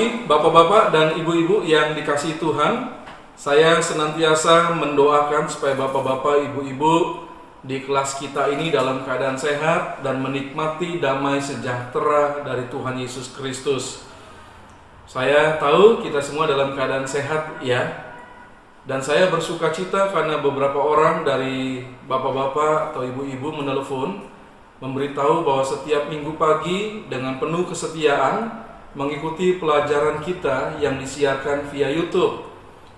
pagi Bapak-bapak dan Ibu-ibu yang dikasihi Tuhan. Saya senantiasa mendoakan supaya Bapak-bapak, Ibu-ibu di kelas kita ini dalam keadaan sehat dan menikmati damai sejahtera dari Tuhan Yesus Kristus. Saya tahu kita semua dalam keadaan sehat ya. Dan saya bersuka cita karena beberapa orang dari Bapak-bapak atau Ibu-ibu menelepon memberitahu bahwa setiap minggu pagi dengan penuh kesetiaan mengikuti pelajaran kita yang disiarkan via YouTube.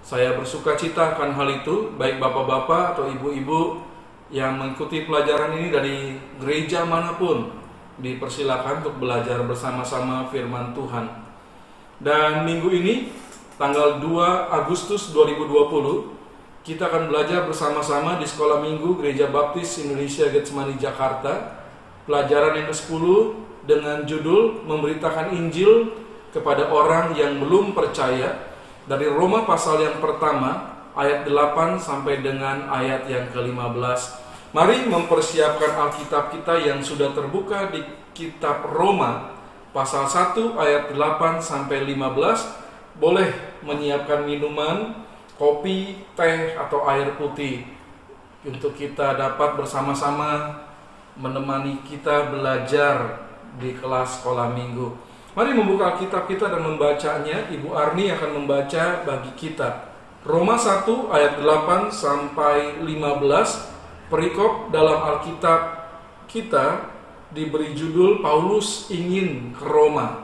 Saya bersuka cita akan hal itu, baik bapak-bapak atau ibu-ibu yang mengikuti pelajaran ini dari gereja manapun, dipersilakan untuk belajar bersama-sama firman Tuhan. Dan minggu ini, tanggal 2 Agustus 2020, kita akan belajar bersama-sama di Sekolah Minggu Gereja Baptis Indonesia Getsemani Jakarta, pelajaran yang ke-10 dengan judul memberitakan Injil kepada orang yang belum percaya, dari Roma pasal yang pertama ayat 8 sampai dengan ayat yang ke-15. Mari mempersiapkan Alkitab kita yang sudah terbuka di kitab Roma pasal 1 ayat 8 sampai 15. Boleh menyiapkan minuman, kopi, teh atau air putih untuk kita dapat bersama-sama menemani kita belajar di kelas sekolah minggu. Mari membuka Alkitab kita dan membacanya. Ibu Arni akan membaca bagi kita Roma 1 ayat 8 sampai 15. Perikop dalam Alkitab kita diberi judul Paulus ingin ke Roma.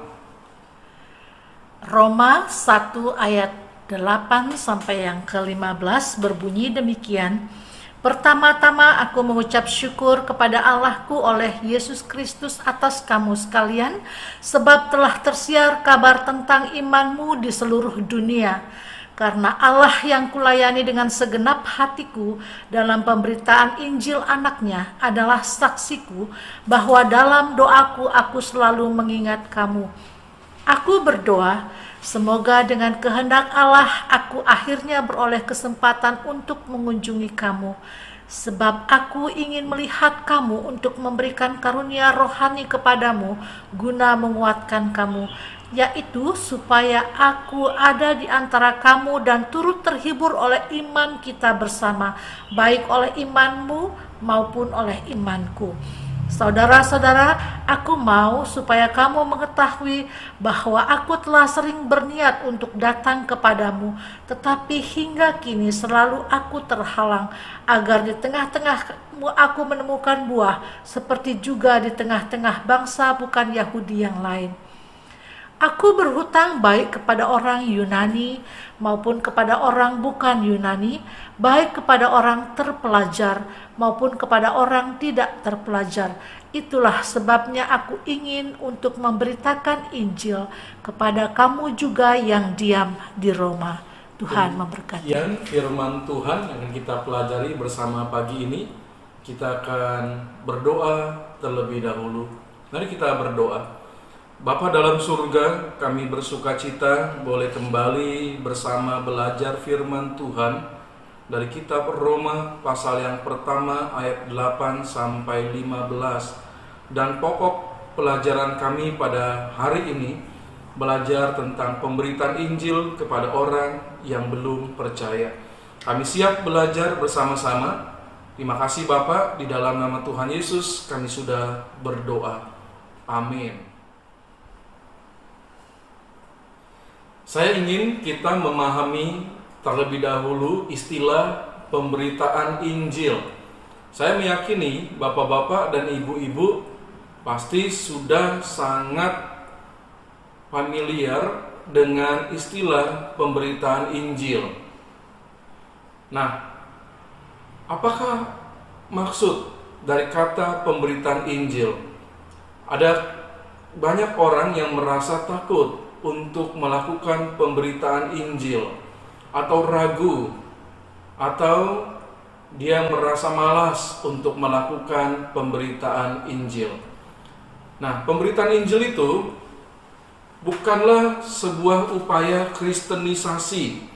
Roma 1 ayat 8 sampai yang ke-15 berbunyi demikian. Pertama-tama aku mengucap syukur kepada Allahku oleh Yesus Kristus atas kamu sekalian, sebab telah tersiar kabar tentang imanmu di seluruh dunia. Karena Allah yang kulayani dengan segenap hatiku dalam pemberitaan Injil anaknya adalah saksiku bahwa dalam doaku aku selalu mengingat kamu. Aku berdoa, semoga dengan kehendak Allah aku akhirnya beroleh kesempatan untuk mengunjungi kamu. Sebab aku ingin melihat kamu untuk memberikan karunia rohani kepadamu guna menguatkan kamu, yaitu supaya aku ada di antara kamu dan turut terhibur oleh iman kita bersama, baik oleh imanmu maupun oleh imanku. Saudara-saudara, aku mau supaya kamu mengetahui bahwa aku telah sering berniat untuk datang kepadamu, tetapi hingga kini selalu aku terhalang, agar di tengah-tengahmu aku menemukan buah, seperti juga di tengah-tengah bangsa bukan Yahudi yang lain. Aku berhutang baik kepada orang Yunani maupun kepada orang bukan Yunani, baik kepada orang terpelajar maupun kepada orang tidak terpelajar. Itulah sebabnya aku ingin untuk memberitakan Injil kepada kamu juga yang diam di Roma. Tuhan memberkati. Demikian firman Tuhan yang akan kita pelajari bersama pagi ini. Kita akan berdoa terlebih dahulu. Mari kita berdoa. Bapa dalam surga, kami bersuka cita boleh kembali bersama belajar firman Tuhan dari kitab Roma pasal yang pertama ayat 8 sampai 15. Dan pokok pelajaran kami pada hari ini belajar tentang pemberitaan Injil kepada orang yang belum percaya. Kami siap belajar bersama-sama. Terima kasih Bapa, di dalam nama Tuhan Yesus kami sudah berdoa. Amin. Saya ingin kita memahami terlebih dahulu istilah pemberitaan Injil. Saya meyakini bapak-bapak dan ibu-ibu pasti sudah sangat familiar dengan istilah pemberitaan Injil. Nah, apakah maksud dari kata pemberitaan Injil? Ada banyak orang yang merasa takut untuk melakukan pemberitaan Injil, atau ragu, atau dia merasa malas untuk melakukan pemberitaan Injil. Nah, pemberitaan Injil itu bukanlah sebuah upaya kristenisasi,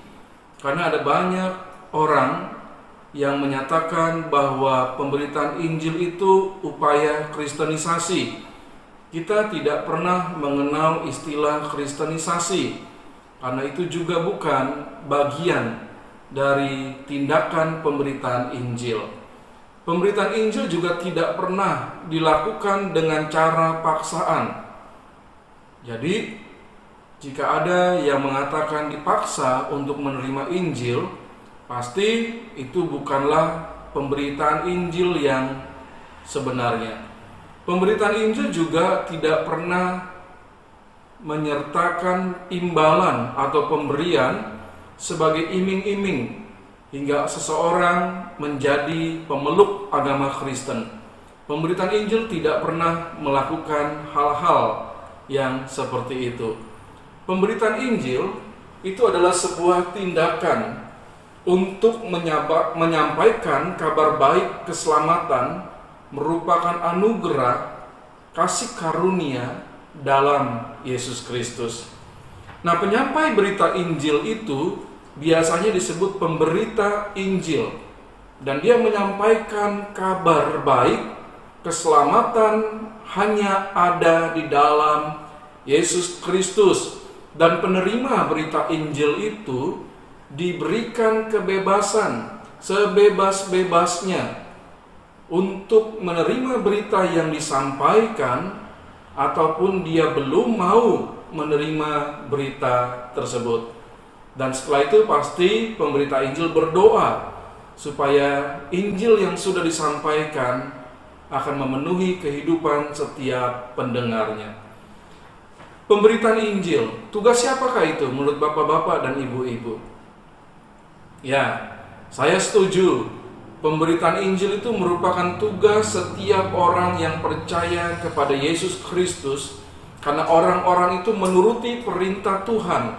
karena ada banyak orang yang menyatakan bahwa pemberitaan Injil itu upaya kristenisasi. Kita tidak pernah mengenal istilah Kristenisasi, karena itu juga bukan bagian dari tindakan pemberitaan Injil. Pemberitaan Injil juga tidak pernah dilakukan dengan cara paksaan. Jadi, jika ada yang mengatakan dipaksa untuk menerima Injil, pasti itu bukanlah pemberitaan Injil yang sebenarnya. Pemberitaan Injil juga tidak pernah menyertakan imbalan atau pemberian sebagai iming-iming hingga seseorang menjadi pemeluk agama Kristen. Pemberitaan Injil tidak pernah melakukan hal-hal yang seperti itu. Pemberitaan Injil itu adalah sebuah tindakan untuk menyampaikan kabar baik keselamatan, merupakan anugerah kasih karunia dalam Yesus Kristus. Nah, penyampai berita Injil itu biasanya disebut pemberita Injil, dan dia menyampaikan kabar baik keselamatan hanya ada di dalam Yesus Kristus, dan penerima berita Injil itu diberikan kebebasan sebebas-bebasnya untuk menerima berita yang disampaikan, ataupun dia belum mau menerima berita tersebut. Dan setelah itu pasti pemberita Injil berdoa supaya Injil yang sudah disampaikan akan memenuhi kehidupan setiap pendengarnya. Pemberitaan Injil, tugas siapakah itu menurut bapak-bapak dan ibu-ibu? Ya, saya setuju. Pemberitaan Injil itu merupakan tugas setiap orang yang percaya kepada Yesus Kristus, karena orang-orang itu menuruti perintah Tuhan,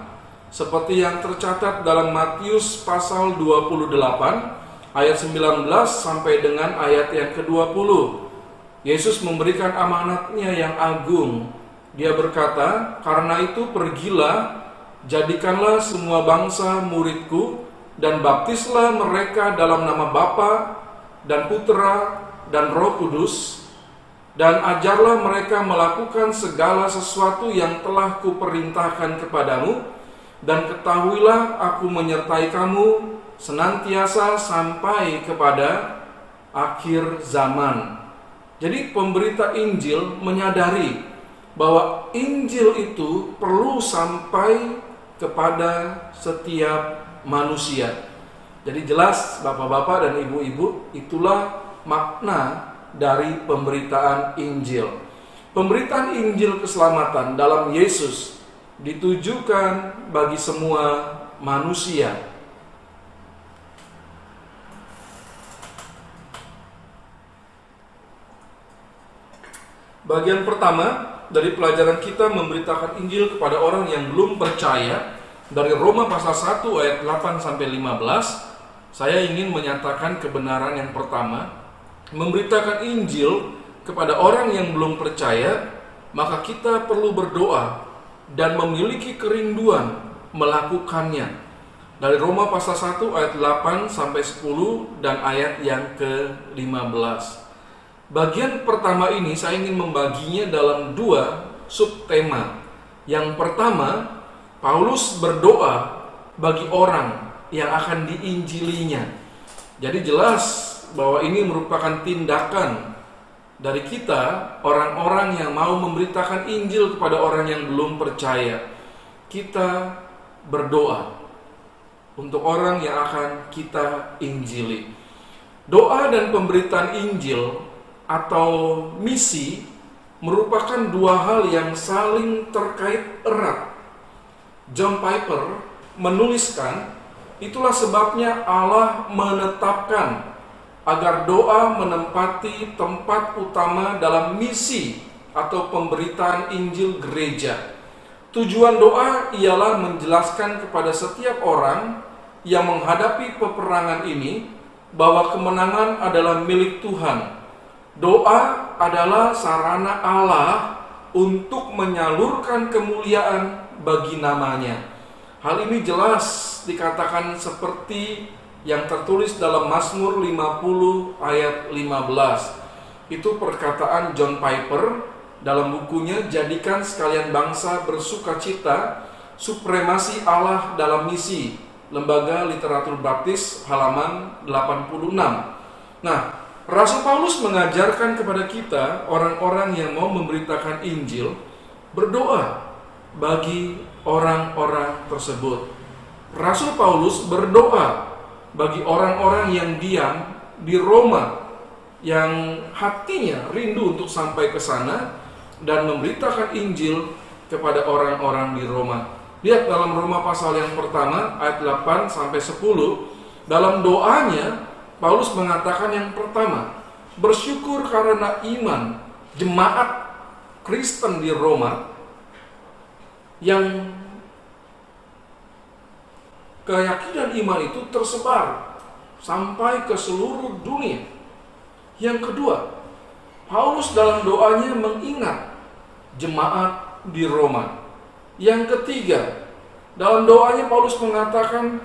seperti yang tercatat dalam Matius pasal 28 ayat 19 sampai dengan ayat yang ke-20. Yesus memberikan amanatnya yang agung. Dia berkata, "Karena itu pergilah, jadikanlah semua bangsa muridku, dan baptislah mereka dalam nama Bapa dan Putra dan Roh Kudus, dan ajarlah mereka melakukan segala sesuatu yang telah kuperintahkan kepadamu, dan ketahuilah aku menyertai kamu senantiasa sampai kepada akhir zaman." Jadi pemberita Injil menyadari bahwa Injil itu perlu sampai kepada setiap manusia. Jadi jelas bapak-bapak dan ibu-ibu, itulah makna dari pemberitaan Injil. Pemberitaan Injil keselamatan dalam Yesus ditujukan bagi semua manusia. Bagian pertama dari pelajaran kita memberitakan Injil kepada orang yang belum percaya, dari Roma pasal 1 ayat 8 sampai 15, saya ingin menyatakan kebenaran yang pertama. Memberitakan Injil kepada orang yang belum percaya, maka kita perlu berdoa dan memiliki kerinduan melakukannya. Dari Roma pasal 1 ayat 8 sampai 10 dan ayat yang ke-15. Bagian pertama ini saya ingin membaginya dalam dua subtema. Yang pertama, Paulus berdoa bagi orang yang akan diinjilinya. Jadi jelas bahwa ini merupakan tindakan dari kita, orang-orang yang mau memberitakan Injil kepada orang yang belum percaya. Kita berdoa untuk orang yang akan kita injili. Doa dan pemberitaan Injil atau misi merupakan dua hal yang saling terkait erat. John Piper menuliskan, itulah sebabnya Allah menetapkan agar doa menempati tempat utama dalam misi atau pemberitaan Injil gereja. Tujuan doa ialah menjelaskan kepada setiap orang yang menghadapi peperangan ini bahwa kemenangan adalah milik Tuhan. Doa adalah sarana Allah untuk menyalurkan kemuliaan bagi namanya. Hal ini jelas dikatakan seperti yang tertulis dalam Mazmur 50 ayat 15. Itu perkataan John Piper dalam bukunya Jadikan Sekalian Bangsa Bersukacita, Supremasi Allah dalam Misi, Lembaga Literatur Baptis, halaman 86. Nah, Rasul Paulus mengajarkan kepada kita, orang-orang yang mau memberitakan Injil, berdoa bagi orang-orang tersebut. Rasul Paulus berdoa bagi orang-orang yang diam di Roma, yang hatinya rindu untuk sampai ke sana dan memberitakan Injil kepada orang-orang di Roma. Lihat dalam Roma pasal yang pertama ayat 8 sampai 10, dalam doanya Paulus mengatakan yang pertama, bersyukur karena iman jemaat Kristen di Roma yang keyakinan iman itu tersebar sampai ke seluruh dunia. Yang kedua, Paulus dalam doanya mengingat jemaat di Roma. Yang ketiga, dalam doanya Paulus mengatakan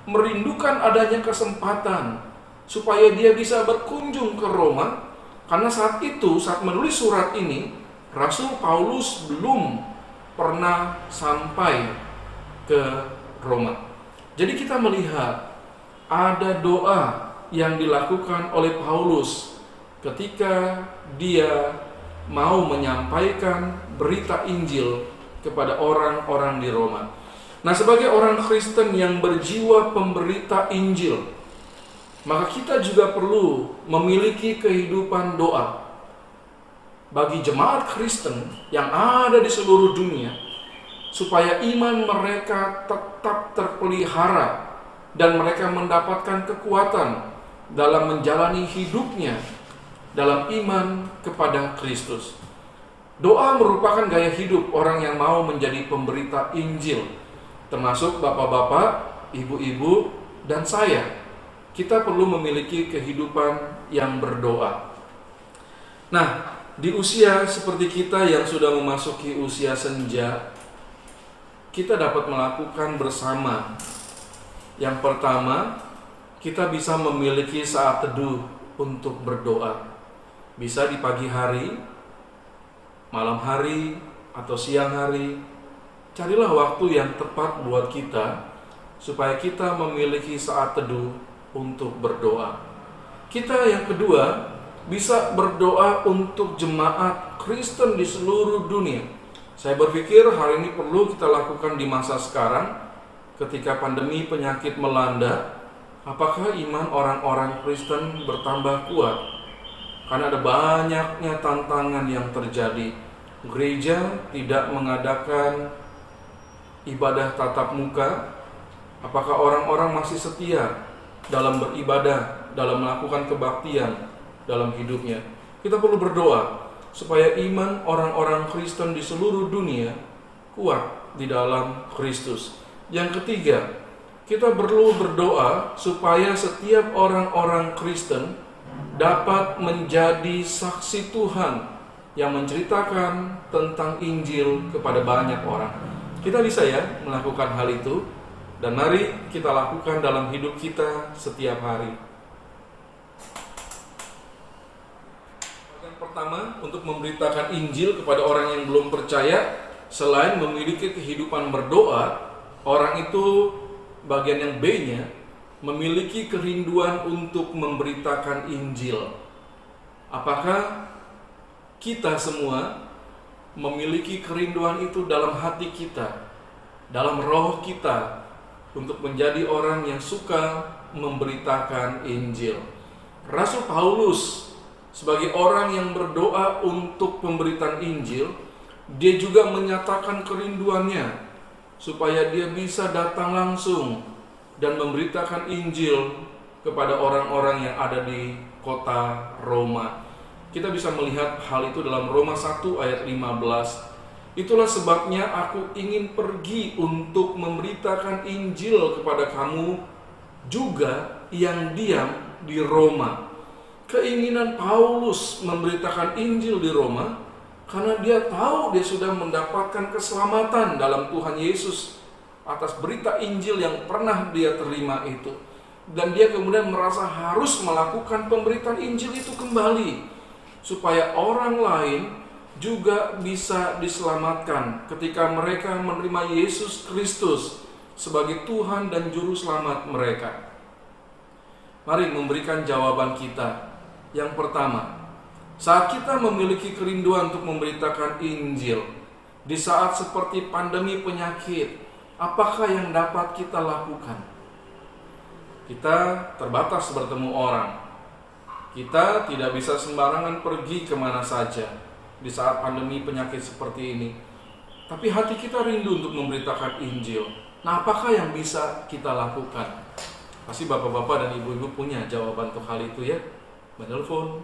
merindukan adanya kesempatan supaya dia bisa berkunjung ke Roma, karena saat itu, saat menulis surat ini, Rasul Paulus belum pernah sampai ke Roma. Jadi kita melihat ada doa yang dilakukan oleh Paulus ketika dia mau menyampaikan berita Injil kepada orang-orang di Roma. Nah, sebagai orang Kristen yang berjiwa pemberita Injil, maka kita juga perlu memiliki kehidupan doa bagi jemaat Kristen yang ada di seluruh dunia, supaya iman mereka tetap terpelihara dan mereka mendapatkan kekuatan dalam menjalani hidupnya dalam iman kepada Kristus. Doa merupakan gaya hidup orang yang mau menjadi pemberita Injil, termasuk bapak-bapak, ibu-ibu, dan saya. Kita perlu memiliki kehidupan yang berdoa. Nah, di usia seperti kita yang sudah memasuki usia senja, kita dapat melakukan bersama. Yang pertama, kita bisa memiliki saat teduh untuk berdoa. Bisa di pagi hari, malam hari, atau siang hari. Carilah waktu yang tepat buat kita, supaya kita memiliki saat teduh untuk berdoa. Kita yang kedua, bisa berdoa untuk jemaat Kristen di seluruh dunia. Saya berpikir hal ini perlu kita lakukan di masa sekarang, ketika pandemi penyakit melanda. Apakah iman orang-orang Kristen bertambah kuat? Karena ada banyaknya tantangan yang terjadi. Gereja tidak mengadakan ibadah tatap muka. Apakah orang-orang masih setia dalam beribadah, dalam melakukan kebaktian dalam hidupnya? Kita perlu berdoa supaya iman orang-orang Kristen di seluruh dunia kuat di dalam Kristus. Yang ketiga, kita perlu berdoa supaya setiap orang-orang Kristen dapat menjadi saksi Tuhan yang menceritakan tentang Injil kepada banyak orang. Kita bisa ya melakukan hal itu, dan mari kita lakukan dalam hidup kita setiap hari. Yang pertama, untuk memberitakan Injil kepada orang yang belum percaya, selain memiliki kehidupan berdoa, orang itu bagian yang B-nya memiliki kerinduan untuk memberitakan Injil. Apakah kita semua memiliki kerinduan itu dalam hati kita, dalam roh kita, untuk menjadi orang yang suka memberitakan Injil? Rasul Paulus sebagai orang yang berdoa untuk pemberitaan Injil, dia juga menyatakan kerinduannya supaya dia bisa datang langsung dan memberitakan Injil kepada orang-orang yang ada di kota Roma. Kita bisa melihat hal itu dalam Roma 1 ayat 15. Itulah sebabnya aku ingin pergi untuk memberitakan Injil kepada kamu juga yang diam di Roma. Keinginan Paulus memberitakan Injil di Roma karena dia tahu dia sudah mendapatkan keselamatan dalam Tuhan Yesus atas berita Injil yang pernah dia terima itu. Dan dia kemudian merasa harus melakukan pemberitaan Injil itu kembali, supaya orang lain juga bisa diselamatkan ketika mereka menerima Yesus Kristus sebagai Tuhan dan Juru Selamat mereka. Mari memberikan jawaban kita. Yang pertama, saat kita memiliki kerinduan untuk memberitakan Injil, di saat seperti pandemi penyakit, apakah yang dapat kita lakukan? Kita terbatas bertemu orang. Kita tidak bisa sembarangan pergi kemana saja di saat pandemi penyakit seperti ini. Tapi hati kita rindu untuk memberitakan Injil. Nah, apakah yang bisa kita lakukan? Pasti bapak-bapak dan ibu-ibu punya jawaban untuk hal itu ya. Menelpon,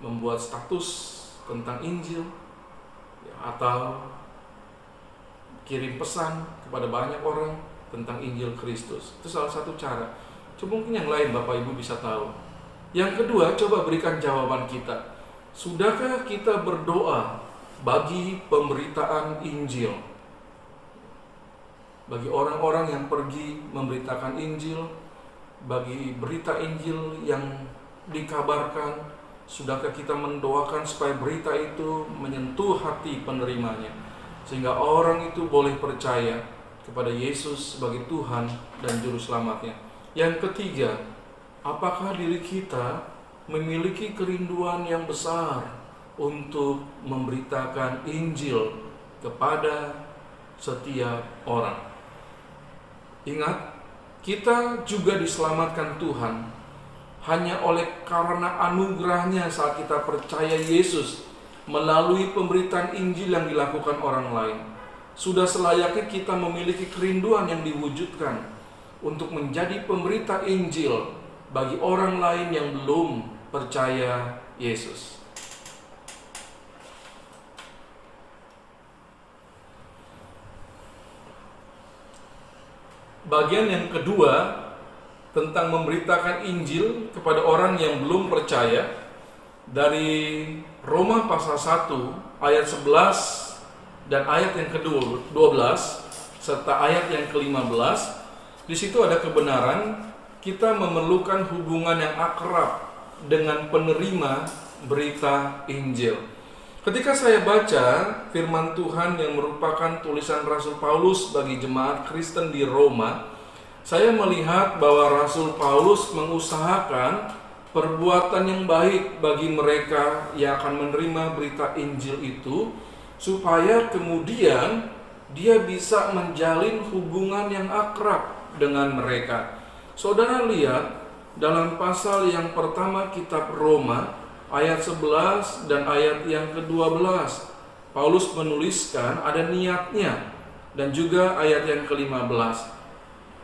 membuat status tentang Injil, atau kirim pesan kepada banyak orang tentang Injil Kristus. Itu salah satu cara. Coba mungkin yang lain bapak ibu bisa tahu. Yang kedua, coba berikan jawaban kita. Sudahkah kita berdoa bagi pemberitaan Injil? Bagi orang-orang yang pergi memberitakan Injil, bagi berita Injil yang dikabarkan, sudahkah kita mendoakan supaya berita itu menyentuh hati penerimanya, sehingga orang itu boleh percaya kepada Yesus sebagai Tuhan dan Juru Selamatnya? Yang ketiga, apakah diri kita memiliki kerinduan yang besar untuk memberitakan Injil kepada setiap orang? Ingat, kita juga diselamatkan Tuhan hanya oleh karena anugerahnya saat kita percaya Yesus melalui pemberitaan Injil yang dilakukan orang lain. Sudah selayaknya kita memiliki kerinduan yang diwujudkan untuk menjadi pemberita Injil bagi orang lain yang belum percaya Yesus. Bagian yang kedua tentang memberitakan Injil kepada orang yang belum percaya, dari Roma pasal 1 ayat 11 dan ayat yang ke-12 serta ayat yang ke-15. Di situ ada kebenaran kita memerlukan hubungan yang akrab dengan penerima berita Injil. Ketika saya baca firman Tuhan yang merupakan tulisan Rasul Paulus bagi jemaat Kristen di Roma, saya melihat bahwa Rasul Paulus mengusahakan perbuatan yang baik bagi mereka yang akan menerima berita Injil itu, supaya kemudian dia bisa menjalin hubungan yang akrab dengan mereka. Saudara lihat dalam pasal yang pertama kitab Roma ayat 11 dan ayat yang ke-12, Paulus menuliskan ada niatnya, dan juga ayat yang ke-15,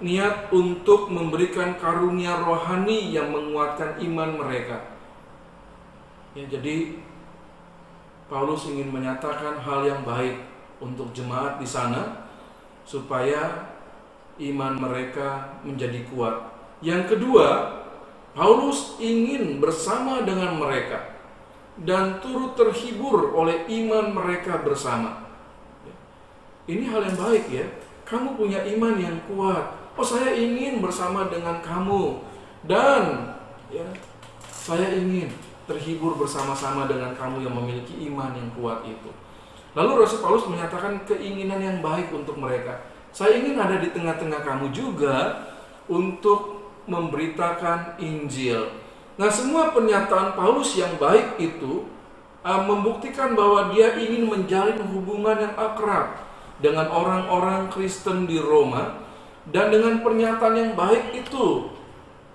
niat untuk memberikan karunia rohani yang menguatkan iman mereka. Ya, jadi Paulus ingin menyatakan hal yang baik untuk jemaat di sana supaya iman mereka menjadi kuat. Yang kedua, Paulus ingin bersama dengan mereka dan turut terhibur oleh iman mereka bersama. Ini hal yang baik ya. Kamu punya iman yang kuat. Oh, saya ingin bersama dengan kamu, dan ya, saya ingin terhibur bersama-sama dengan kamu yang memiliki iman yang kuat itu. Lalu Rasul Paulus menyatakan keinginan yang baik untuk mereka. Saya ingin ada di tengah-tengah kamu juga untuk memberitakan Injil. Nah, semua pernyataan Paulus yang baik itu membuktikan bahwa dia ingin menjalin hubungan yang akrab dengan orang-orang Kristen di Roma. Dan dengan pernyataan yang baik itu,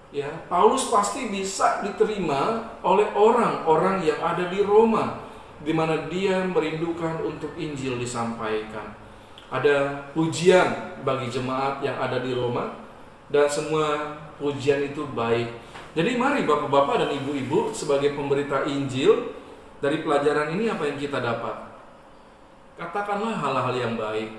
ya, Paulus pasti bisa diterima oleh orang-orang yang ada di Roma, di mana dia merindukan untuk Injil disampaikan. Ada pujian bagi jemaat yang ada di Roma, dan semua pujian itu baik. Jadi mari bapak-bapak dan ibu-ibu, sebagai pemberita Injil, dari pelajaran ini apa yang kita dapat? Katakanlah hal-hal yang baik,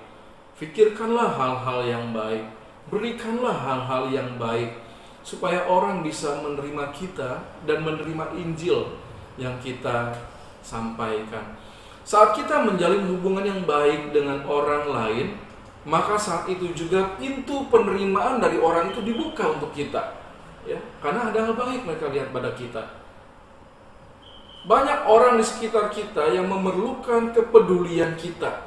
pikirkanlah hal-hal yang baik, berikanlah hal-hal yang baik, supaya orang bisa menerima kita dan menerima Injil yang kita sampaikan. Saat kita menjalin hubungan yang baik dengan orang lain, maka saat itu juga pintu penerimaan dari orang itu dibuka untuk kita, ya, karena ada hal baik mereka lihat pada kita. Banyak orang di sekitar kita yang memerlukan kepedulian kita,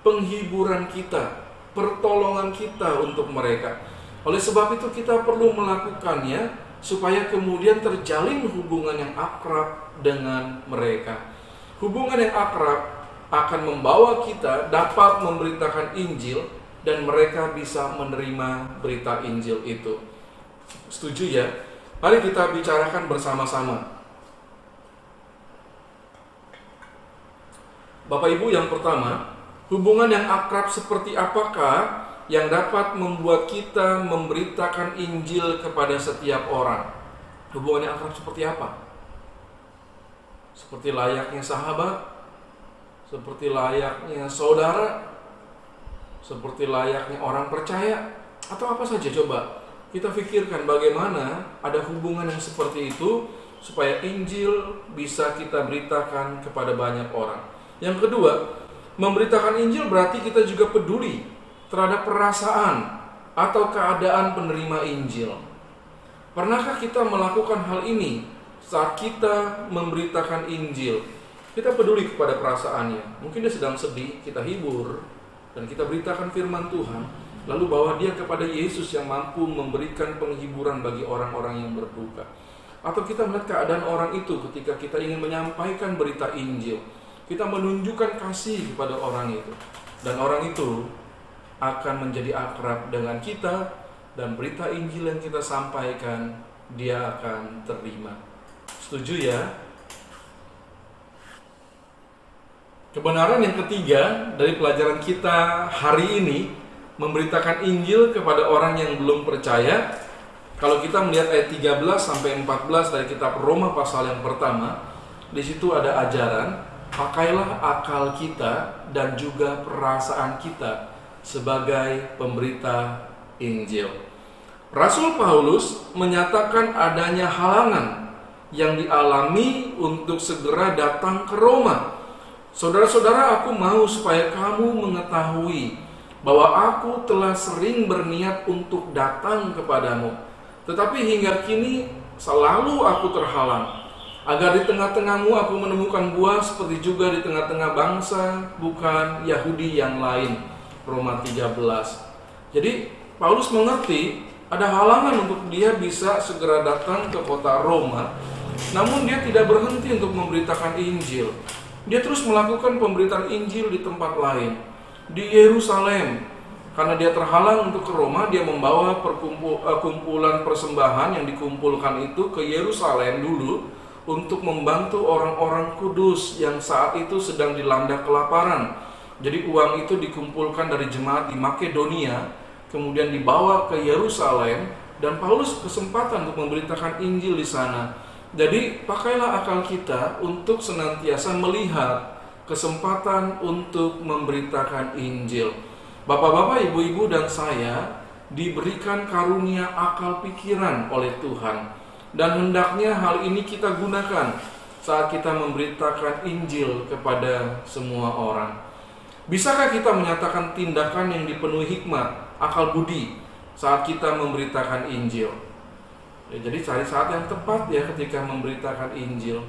penghiburan kita, pertolongan kita untuk mereka. Oleh sebab itu kita perlu melakukannya supaya kemudian terjalin hubungan yang akrab dengan mereka. Hubungan yang akrab akan membawa kita dapat memberitakan Injil dan mereka bisa menerima berita Injil itu. Setuju ya? Mari kita bicarakan bersama-sama. Bapak Ibu, yang pertama, hubungan yang akrab seperti apakah yang dapat membuat kita memberitakan Injil kepada setiap orang? Hubungan yang akrab seperti apa? Seperti layaknya sahabat, seperti layaknya saudara, seperti layaknya orang percaya, atau apa saja? Coba kita pikirkan bagaimana ada hubungan yang seperti itu supaya Injil bisa kita beritakan kepada banyak orang. Yang kedua, memberitakan Injil berarti kita juga peduli terhadap perasaan atau keadaan penerima Injil. Pernahkah kita melakukan hal ini saat kita memberitakan Injil? Kita peduli kepada perasaannya. Mungkin dia sedang sedih, kita hibur dan kita beritakan firman Tuhan, lalu bawa dia kepada Yesus yang mampu memberikan penghiburan bagi orang-orang yang berduka. Atau kita melihat keadaan orang itu ketika kita ingin menyampaikan berita Injil. Kita menunjukkan kasih kepada orang itu, dan orang itu akan menjadi akrab dengan kita, dan berita Injil yang kita sampaikan dia akan terima. Setuju ya? Kebenaran yang ketiga dari pelajaran kita hari ini, memberitakan Injil kepada orang yang belum percaya. Kalau kita melihat ayat 13 sampai 14 dari kitab Roma pasal yang pertama, di situ ada ajaran, pakailah akal kita dan juga perasaan kita sebagai pemberita Injil. Rasul Paulus menyatakan adanya halangan yang dialami untuk segera datang ke Roma. Saudara-saudara, aku mau supaya kamu mengetahui bahwa aku telah sering berniat untuk datang kepadamu, tetapi hingga kini selalu aku terhalang, agar di tengah-tengahmu aku menemukan buah seperti juga di tengah-tengah bangsa bukan Yahudi yang lain. Roma 13. Jadi Paulus mengerti ada halangan untuk dia bisa segera datang ke kota Roma, namun dia tidak berhenti untuk memberitakan Injil. Dia terus melakukan pemberitaan Injil di tempat lain, di Yerusalem. Karena dia terhalang untuk ke Roma, dia membawa kumpulan persembahan yang dikumpulkan itu ke Yerusalem dulu untuk membantu orang-orang kudus yang saat itu sedang dilanda kelaparan. Jadi uang itu dikumpulkan dari jemaat di Makedonia, kemudian dibawa ke Yerusalem, dan Paulus kesempatan untuk memberitakan Injil di sana. Jadi pakailah akal kita untuk senantiasa melihat kesempatan untuk memberitakan Injil. Bapak-bapak, ibu-ibu, dan saya diberikan karunia akal pikiran oleh Tuhan, dan hendaknya hal ini kita gunakan saat kita memberitakan Injil kepada semua orang. Bisakah kita menyatakan tindakan yang dipenuhi hikmat, akal budi saat kita memberitakan Injil? Jadi cari saat yang tepat ya ketika memberitakan Injil.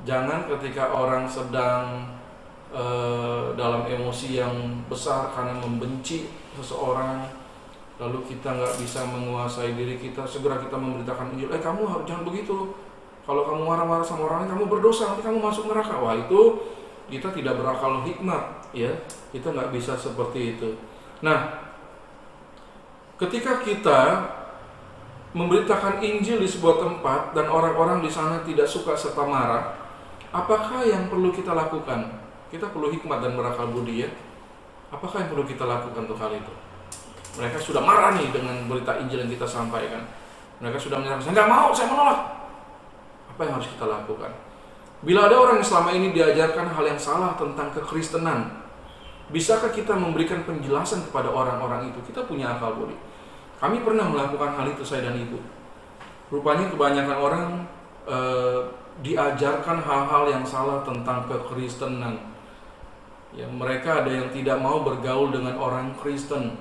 Jangan ketika orang sedang dalam emosi yang besar karena membenci seseorang, lalu kita nggak bisa menguasai diri kita, segera kita memberitakan Injil. Kamu jangan begitu. Kalau kamu marah-marah sama orang lain, kamu berdosa, nanti kamu masuk neraka. Wah, itu kita tidak berakal hikmat, ya. Kita nggak bisa seperti itu. Nah, ketika kita memberitakan Injil di sebuah tempat dan orang-orang di sana tidak suka serta marah, apakah yang perlu kita lakukan? Kita perlu hikmat dan berakal budi ya. Apakah yang perlu kita lakukan untuk hal itu? Mereka sudah marah nih dengan berita Injil yang kita sampaikan. Mereka sudah menyerang, saya nggak mau, saya menolak. Apa yang harus kita lakukan? Bila ada orang yang selama ini diajarkan hal yang salah tentang kekristenan, bisakah kita memberikan penjelasan kepada orang-orang itu? Kita punya akal budi. Kami pernah melakukan hal itu, saya dan ibu. Rupanya kebanyakan orang diajarkan hal-hal yang salah tentang kekristenan. Ya, mereka ada yang tidak mau bergaul dengan orang Kristen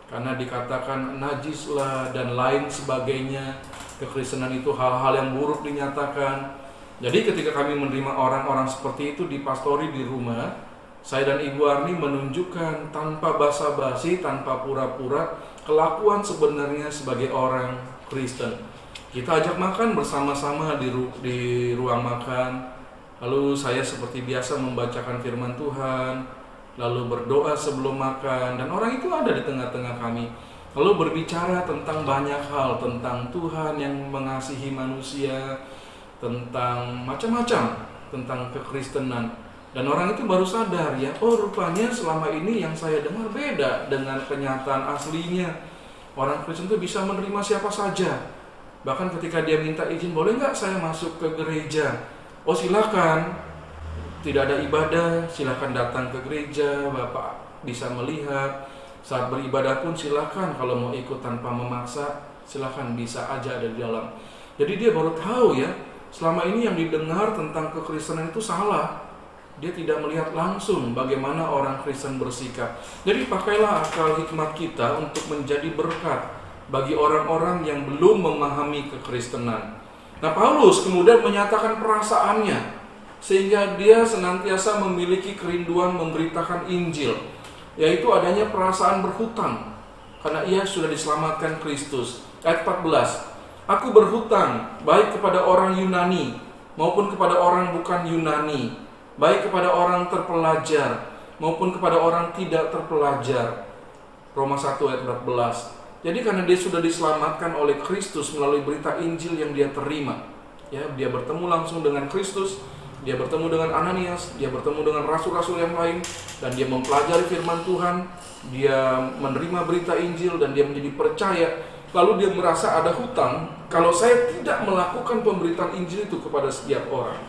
karena dikatakan najislah dan lain sebagainya. Kekristenan itu hal-hal yang buruk dinyatakan. Jadi ketika kami menerima orang-orang seperti itu di pastori di rumah, saya dan Ibu Arni menunjukkan tanpa basa-basi, tanpa pura-pura, kelakuan sebenarnya sebagai orang Kristen. Kita ajak makan bersama-sama di ruang makan, lalu saya seperti biasa membacakan firman Tuhan, lalu berdoa sebelum makan, dan orang itu ada di tengah-tengah kami. Lalu berbicara tentang banyak hal, tentang Tuhan yang mengasihi manusia, tentang macam-macam, tentang kekristenan. Dan orang itu baru sadar ya, oh rupanya selama ini yang saya dengar beda dengan kenyataan aslinya. Orang Kristen itu bisa menerima siapa saja. Bahkan ketika dia minta izin, boleh nggak saya masuk ke gereja? Oh silakan, tidak ada ibadah, silakan datang ke gereja, Bapak bisa melihat. Saat beribadah pun silakan, kalau mau ikut tanpa memaksa, silakan, bisa aja ada di dalam. Jadi dia baru tahu ya, selama ini yang didengar tentang kekristenan itu salah. Dia tidak melihat langsung bagaimana orang Kristen bersikap. Jadi pakailah akal hikmat kita untuk menjadi berkat bagi orang-orang yang belum memahami kekristenan. Nah, Paulus kemudian menyatakan perasaannya, sehingga dia senantiasa memiliki kerinduan memberitakan Injil, yaitu adanya perasaan berhutang, karena ia sudah diselamatkan Kristus. Ayat 14, aku berhutang baik kepada orang Yunani maupun kepada orang bukan Yunani, baik kepada orang terpelajar maupun kepada orang tidak terpelajar. Roma 1 ayat 14. Jadi karena dia sudah diselamatkan oleh Kristus melalui berita Injil yang dia terima, ya, dia bertemu langsung dengan Kristus, dia bertemu dengan Ananias, dia bertemu dengan rasul-rasul yang lain, dan dia mempelajari firman Tuhan, dia menerima berita Injil, dan dia menjadi percaya. Lalu dia merasa ada hutang kalau saya tidak melakukan pemberitaan Injil itu kepada setiap orang,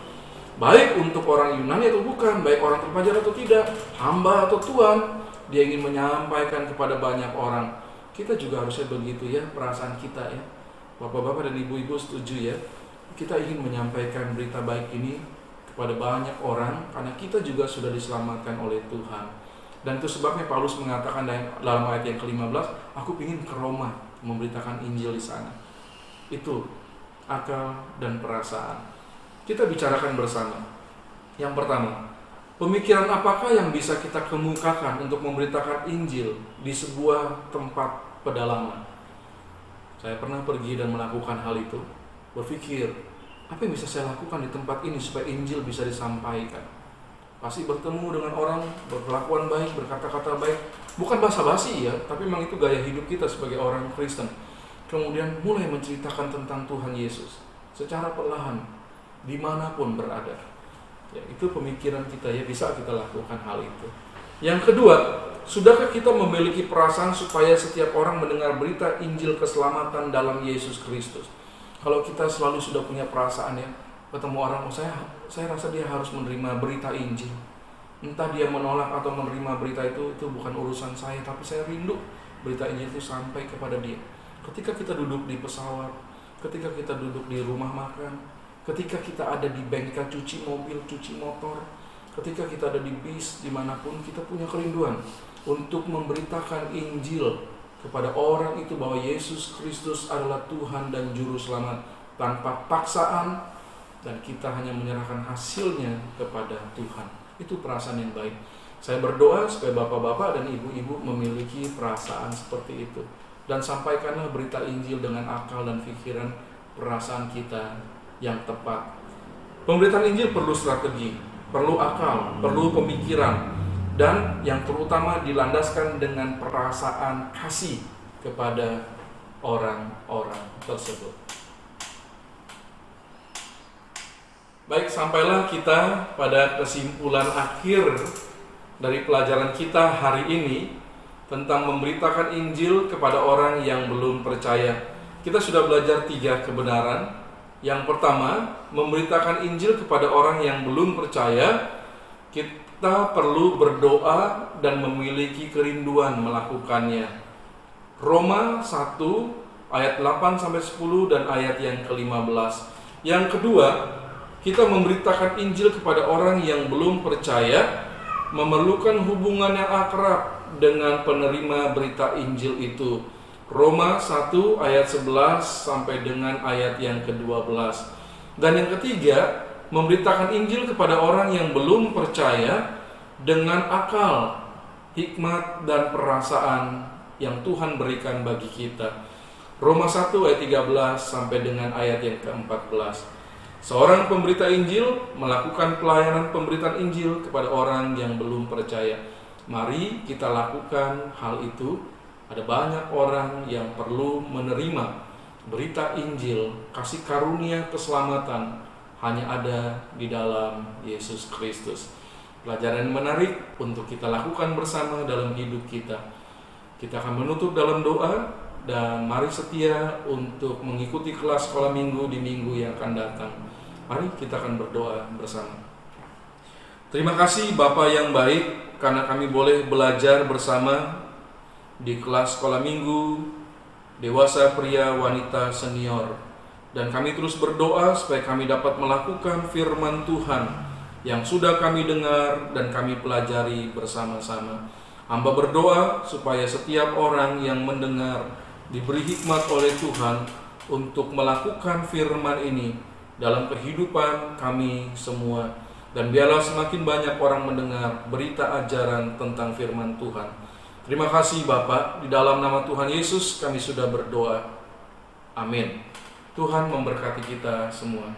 baik untuk orang Yunani atau bukan, baik orang terpelajar atau tidak, hamba atau tuan. Dia ingin menyampaikan kepada banyak orang. Kita juga harusnya begitu ya, perasaan kita ya, bapak-bapak dan ibu-ibu setuju ya, kita ingin menyampaikan berita baik ini kepada banyak orang, karena kita juga sudah diselamatkan oleh Tuhan. Dan itu sebabnya Paulus mengatakan dalam ayat yang ke-15, aku ingin ke Roma memberitakan Injil di sana. Itu akal dan perasaan. Kita bicarakan bersama. Yang pertama, pemikiran apakah yang bisa kita kemukakan untuk memberitakan Injil di sebuah tempat pedalaman? Saya pernah pergi dan melakukan hal itu. Berpikir, apa yang bisa saya lakukan di tempat ini supaya Injil bisa disampaikan? Pasti bertemu dengan orang, berkelakuan baik, berkata-kata baik. Bukan basa-basi ya, tapi memang itu gaya hidup kita sebagai orang Kristen. Kemudian mulai menceritakan tentang Tuhan Yesus secara perlahan, dimanapun berada. Ya, itu pemikiran kita ya, bisa kita lakukan hal itu. Yang kedua, sudahkah kita memiliki perasaan supaya setiap orang mendengar berita Injil keselamatan dalam Yesus Kristus? Kalau kita selalu sudah punya perasaan ya, ketemu orang, oh saya rasa dia harus menerima berita Injil. Entah dia menolak atau menerima berita itu bukan urusan saya, tapi saya rindu berita Injil itu sampai kepada dia. Ketika kita duduk di pesawat, ketika kita duduk di rumah makan, ketika kita ada di bengkel cuci mobil, cuci motor, ketika kita ada di bis, dimanapun, kita punya kerinduan untuk memberitakan Injil kepada orang itu bahwa Yesus Kristus adalah Tuhan dan Juru Selamat tanpa paksaan, dan kita hanya menyerahkan hasilnya kepada Tuhan. Itu perasaan yang baik. Saya berdoa supaya bapak-bapak dan ibu-ibu memiliki perasaan seperti itu, dan sampaikanlah berita Injil dengan akal dan pikiran perasaan kita yang tepat. Pemberitaan Injil perlu strategi, perlu akal, perlu pemikiran, dan yang terutama dilandaskan dengan perasaan kasih kepada orang-orang tersebut. Baik, sampailah kita pada kesimpulan akhir dari pelajaran kita hari ini tentang memberitakan Injil kepada orang yang belum percaya. Kita sudah belajar 3 kebenaran. Yang pertama, memberitakan Injil kepada orang yang belum percaya, kita perlu berdoa dan memiliki kerinduan melakukannya. Roma 1 ayat 8-10 dan ayat yang ke-15. Yang kedua, kita memberitakan Injil kepada orang yang belum percaya, memerlukan hubungan yang akrab dengan penerima berita Injil itu. Roma 1 ayat 11 sampai dengan ayat yang ke-12. Dan yang ketiga, memberitakan Injil kepada orang yang belum percaya dengan akal, hikmat, dan perasaan yang Tuhan berikan bagi kita. Roma 1 ayat 13 sampai dengan ayat yang ke-14. Seorang pemberita Injil melakukan pelayanan pemberitaan Injil kepada orang yang belum percaya. Mari kita lakukan hal itu. Ada banyak orang yang perlu menerima berita Injil, kasih karunia keselamatan hanya ada di dalam Yesus Kristus. Pelajaran menarik untuk kita lakukan bersama dalam hidup kita. Kita akan menutup dalam doa dan mari setia untuk mengikuti kelas sekolah minggu di minggu yang akan datang. Mari kita akan berdoa bersama. Terima kasih Bapa yang baik karena kami boleh belajar bersama di kelas sekolah minggu dewasa, pria, wanita, senior. Dan kami terus berdoa supaya kami dapat melakukan firman Tuhan yang sudah kami dengar dan kami pelajari bersama-sama. Hamba berdoa supaya setiap orang yang mendengar diberi hikmat oleh Tuhan untuk melakukan firman ini dalam kehidupan kami semua. Dan biarlah semakin banyak orang mendengar berita ajaran tentang firman Tuhan. Terima kasih Bapa, di dalam nama Tuhan Yesus kami sudah berdoa. Amin. Tuhan memberkati kita semua.